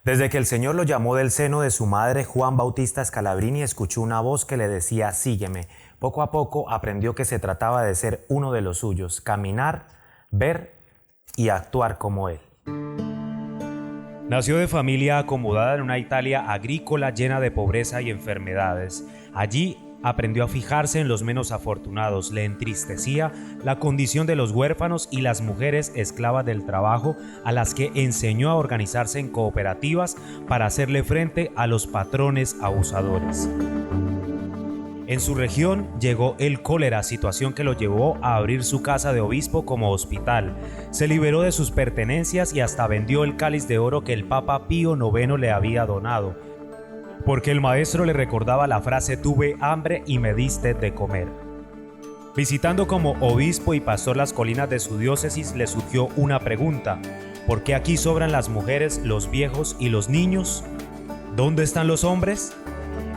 Desde que el Señor lo llamó del seno de su madre, Juan Bautista Scalabrini escuchó una voz que le decía, sígueme. Poco a poco aprendió que se trataba de ser uno de los suyos, caminar, ver y actuar como él. Nació de familia acomodada en una Italia agrícola llena de pobreza y enfermedades. Allí aprendió a fijarse en los menos afortunados, le entristecía la condición de los huérfanos y las mujeres esclavas del trabajo, a las que enseñó a organizarse en cooperativas para hacerle frente a los patrones abusadores. En su región llegó el cólera, situación que lo llevó a abrir su casa de obispo como hospital. Se liberó de sus pertenencias y hasta vendió el cáliz de oro que el Papa Pío IX le había donado, porque el maestro le recordaba la frase «tuve hambre y me diste de comer». Visitando como obispo y pastor las colinas de su diócesis, le surgió una pregunta: ¿por qué aquí sobran las mujeres, los viejos y los niños? ¿Dónde están los hombres?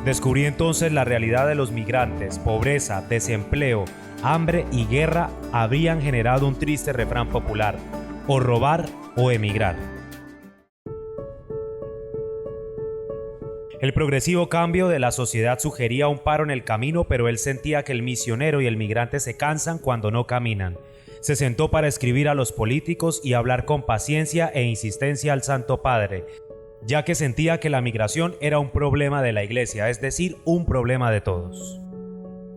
Descubrí entonces la realidad de los migrantes. Pobreza, desempleo, hambre y guerra habrían generado un triste refrán popular: o robar o emigrar. El progresivo cambio de la sociedad sugería un paro en el camino, pero él sentía que el misionero y el migrante se cansan cuando no caminan. Se sentó para escribir a los políticos y hablar con paciencia e insistencia al Santo Padre, ya que sentía que la migración era un problema de la iglesia, es decir, un problema de todos.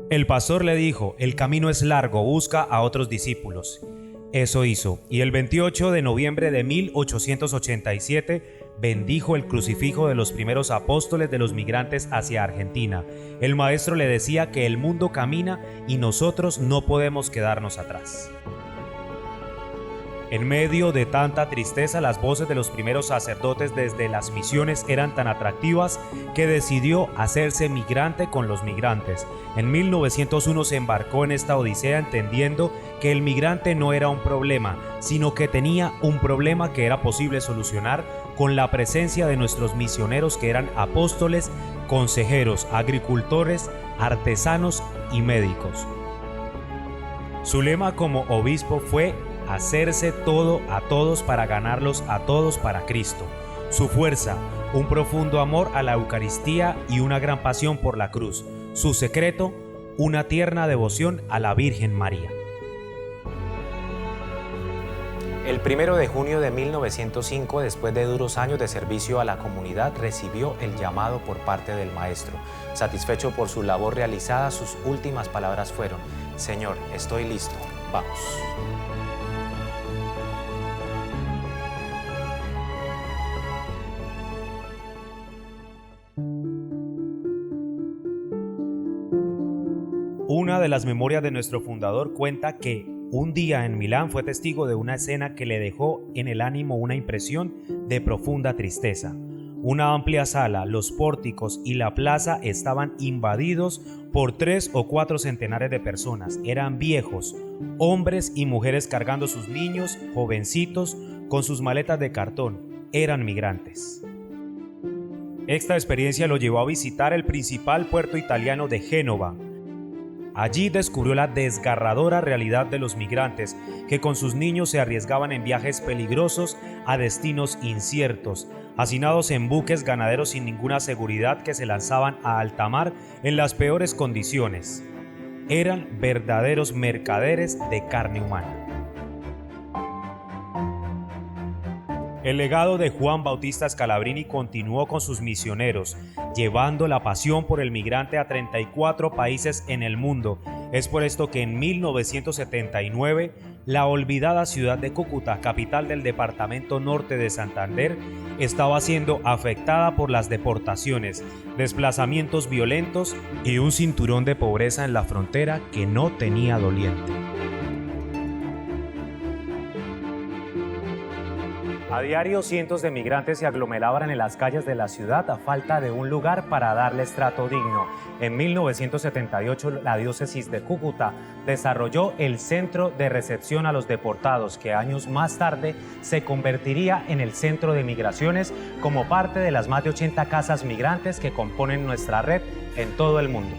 El pastor le dijo: el camino es largo, busca a otros discípulos. Eso hizo, y el 28 de noviembre de 1887 bendijo el crucifijo de los primeros apóstoles de los migrantes hacia Argentina. El maestro le decía que el mundo camina y nosotros no podemos quedarnos atrás. En medio de tanta tristeza, las voces de los primeros sacerdotes desde las misiones eran tan atractivas que decidió hacerse migrante con los migrantes. En 1901 se embarcó en esta odisea entendiendo que el migrante no era un problema, sino que tenía un problema que era posible solucionar con la presencia de nuestros misioneros, que eran apóstoles, consejeros, agricultores, artesanos y médicos. Su lema como obispo fue hacerse todo a todos para ganarlos a todos para Cristo. Su fuerza, un profundo amor a la Eucaristía y una gran pasión por la cruz. Su secreto, una tierna devoción a la Virgen María. El 1 de junio de 1905, después de duros años de servicio a la comunidad, recibió el llamado por parte del maestro. Satisfecho por su labor realizada, sus últimas palabras fueron: Señor, estoy listo, vamos. Una de las memorias de nuestro fundador cuenta que un día en Milán fue testigo de una escena que le dejó en el ánimo una impresión de profunda tristeza. Una amplia sala, los pórticos y la plaza estaban invadidos por 3 o 4 centenares de personas. Eran viejos, hombres y mujeres cargando sus niños, jovencitos, con sus maletas de cartón. Eran migrantes. Esta experiencia lo llevó a visitar el principal puerto italiano de Génova. Allí descubrió la desgarradora realidad de los migrantes, que con sus niños se arriesgaban en viajes peligrosos a destinos inciertos, hacinados en buques ganaderos sin ninguna seguridad que se lanzaban a alta mar en las peores condiciones. Eran verdaderos mercaderes de carne humana. El legado de Juan Bautista Scalabrini continuó con sus misioneros, llevando la pasión por el migrante a 34 países en el mundo. Es por esto que en 1979, la olvidada ciudad de Cúcuta, capital del departamento norte de Santander, estaba siendo afectada por las deportaciones, desplazamientos violentos y un cinturón de pobreza en la frontera que no tenía doliente. A diario, cientos de migrantes se aglomeraban en las calles de la ciudad a falta de un lugar para darles trato digno. En 1978, la diócesis de Cúcuta desarrolló el Centro de Recepción a los Deportados, que años más tarde se convertiría en el Centro de Migraciones como parte de las más de 80 casas migrantes que componen nuestra red en todo el mundo.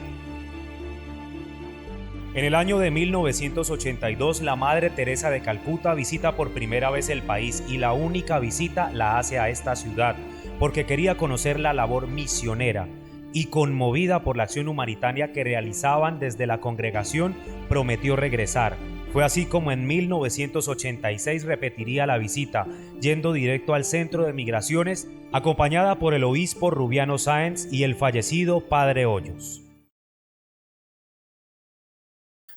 En el año de 1982, la Madre Teresa de Calcuta visita por primera vez el país y la única visita la hace a esta ciudad porque quería conocer la labor misionera y conmovida por la acción humanitaria que realizaban desde la congregación, prometió regresar. Fue así como en 1986 repetiría la visita, yendo directo al centro de migraciones, acompañada por el obispo Rubiano Sáenz y el fallecido Padre Hoyos.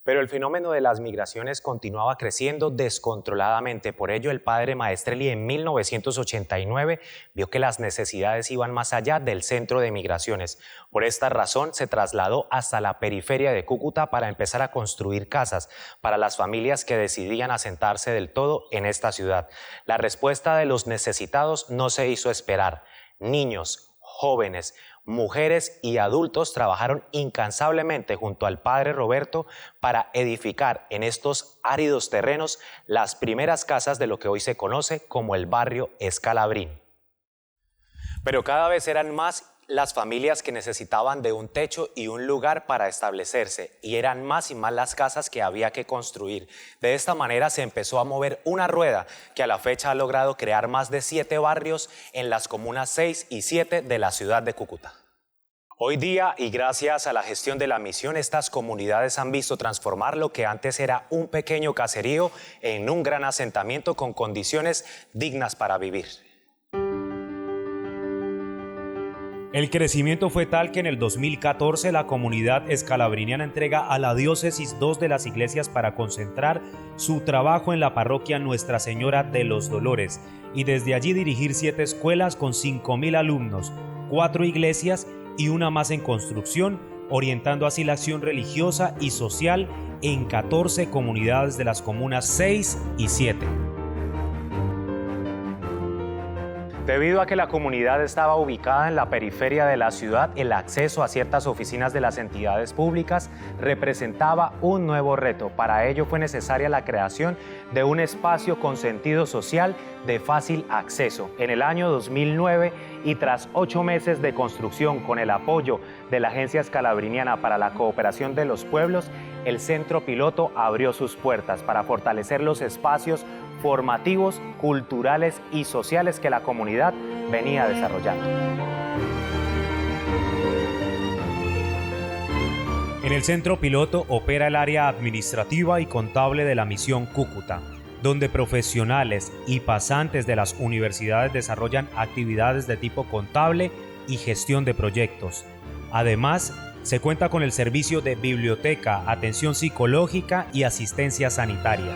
Pero el fenómeno de las migraciones continuaba creciendo descontroladamente. Por ello, el padre Maestrelli en 1989 vio que las necesidades iban más allá del centro de migraciones. Por esta razón, se trasladó hasta la periferia de Cúcuta para empezar a construir casas para las familias que decidían asentarse del todo en esta ciudad. La respuesta de los necesitados no se hizo esperar. Niños, jóvenes, mujeres y adultos trabajaron incansablemente junto al padre Roberto para edificar en estos áridos terrenos las primeras casas de lo que hoy se conoce como el barrio Escalabrín. Pero cada vez eran más las familias que necesitaban de un techo y un lugar para establecerse, y eran más y más las casas que había que construir. De esta manera se empezó a mover una rueda que a la fecha ha logrado crear más de 7 barrios en las comunas 6 y 7 de la ciudad de Cúcuta. Hoy día, y gracias a la gestión de la misión, estas comunidades han visto transformar lo que antes era un pequeño caserío en un gran asentamiento con condiciones dignas para vivir. El crecimiento fue tal que en el 2014 la comunidad escalabriniana entrega a la diócesis 2 de las iglesias para concentrar su trabajo en la parroquia Nuestra Señora de los Dolores y desde allí dirigir 7 escuelas con 5.000 alumnos, 4 iglesias y una más en construcción, orientando así la acción religiosa y social en 14 comunidades de las comunas 6 y 7. Debido a que la comunidad estaba ubicada en la periferia de la ciudad, el acceso a ciertas oficinas de las entidades públicas representaba un nuevo reto. Para ello fue necesaria la creación de un espacio con sentido social de fácil acceso. En el año 2009 y tras 8 meses de construcción con el apoyo de la Agencia Escalabriniana para la Cooperación de los Pueblos, el centro piloto abrió sus puertas para fortalecer los espacios formativos, culturales y sociales que la comunidad venía desarrollando. En el centro piloto opera el área administrativa y contable de la misión Cúcuta, donde profesionales y pasantes de las universidades desarrollan actividades de tipo contable y gestión de proyectos. Además, se cuenta con el servicio de biblioteca, atención psicológica y asistencia sanitaria.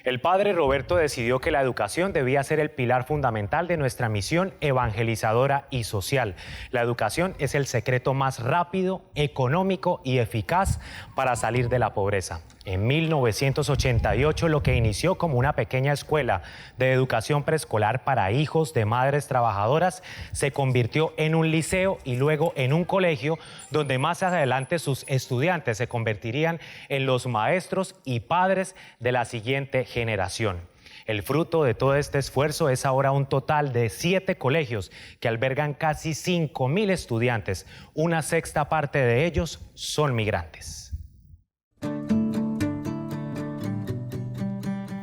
El padre Roberto decidió que la educación debía ser el pilar fundamental de nuestra misión evangelizadora y social. La educación es el secreto más rápido, económico y eficaz para salir de la pobreza. En 1988, lo que inició como una pequeña escuela de educación preescolar para hijos de madres trabajadoras se convirtió en un liceo y luego en un colegio donde más adelante sus estudiantes se convertirían en los maestros y padres de la siguiente generación. El fruto de todo este esfuerzo es ahora un total de 7 colegios que albergan casi 5.000 estudiantes. Una sexta parte de ellos son migrantes.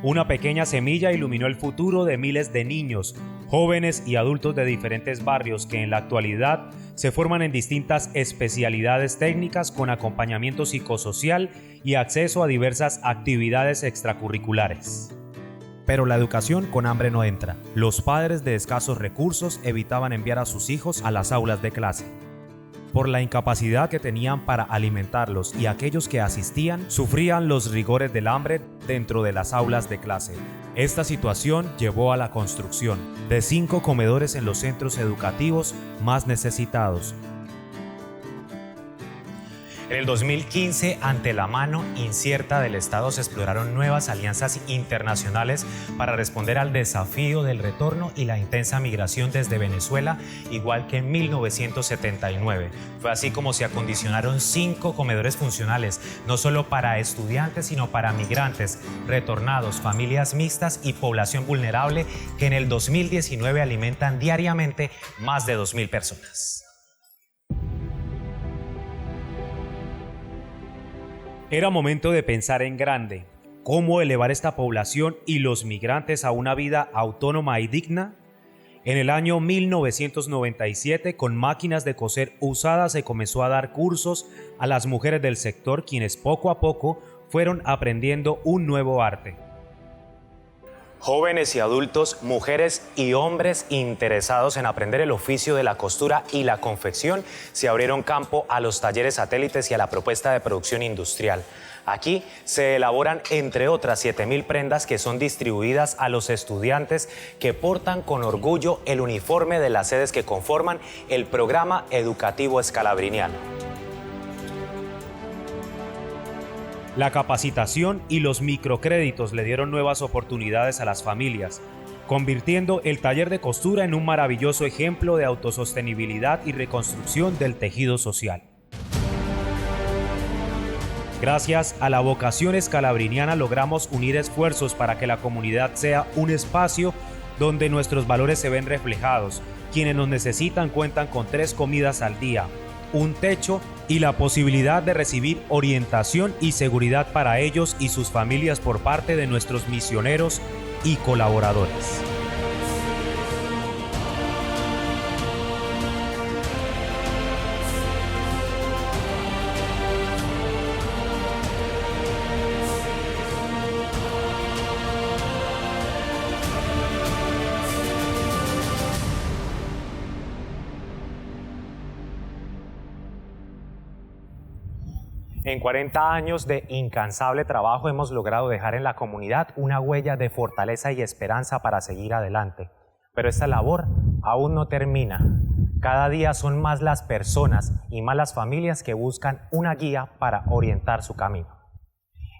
Una pequeña semilla iluminó el futuro de miles de niños, jóvenes y adultos de diferentes barrios que en la actualidad se forman en distintas especialidades técnicas con acompañamiento psicosocial y acceso a diversas actividades extracurriculares. Pero la educación con hambre no entra. Los padres de escasos recursos evitaban enviar a sus hijos a las aulas de clase. Por la incapacidad que tenían para alimentarlos y aquellos que asistían sufrían los rigores del hambre dentro de las aulas de clase. Esta situación llevó a la construcción de 5 comedores en los centros educativos más necesitados. En el 2015, ante la mano incierta del Estado, se exploraron nuevas alianzas internacionales para responder al desafío del retorno y la intensa migración desde Venezuela, igual que en 1979. Fue así como se acondicionaron 5 comedores funcionales, no solo para estudiantes, sino para migrantes, retornados, familias mixtas y población vulnerable, que en el 2019 alimentan diariamente más de 2.000 personas. Era momento de pensar en grande. ¿Cómo elevar esta población y los migrantes a una vida autónoma y digna? En el año 1997, con máquinas de coser usadas, se comenzó a dar cursos a las mujeres del sector, quienes poco a poco fueron aprendiendo un nuevo arte. Jóvenes y adultos, mujeres y hombres interesados en aprender el oficio de la costura y la confección se abrieron campo a los talleres satélites y a la propuesta de producción industrial. Aquí se elaboran, entre otras, 7.000 prendas que son distribuidas a los estudiantes que portan con orgullo el uniforme de las sedes que conforman el programa educativo escalabriniano. La capacitación y los microcréditos le dieron nuevas oportunidades a las familias, convirtiendo el taller de costura en un maravilloso ejemplo de autosostenibilidad y reconstrucción del tejido social. Gracias a la vocación escalabriniana logramos unir esfuerzos para que la comunidad sea un espacio donde nuestros valores se ven reflejados. Quienes nos necesitan cuentan con 3 comidas al día, un techo y la posibilidad de recibir orientación y seguridad para ellos y sus familias por parte de nuestros misioneros y colaboradores. En 40 años de incansable trabajo hemos logrado dejar en la comunidad una huella de fortaleza y esperanza para seguir adelante. Pero esta labor aún no termina. Cada día son más las personas y más las familias que buscan una guía para orientar su camino.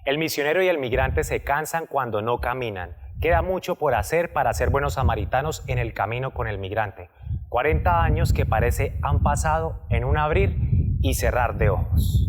El misionero y el migrante se cansan cuando no caminan. Queda mucho por hacer para ser buenos samaritanos en el camino con el migrante. 40 años que parece han pasado en un abrir y cerrar de ojos.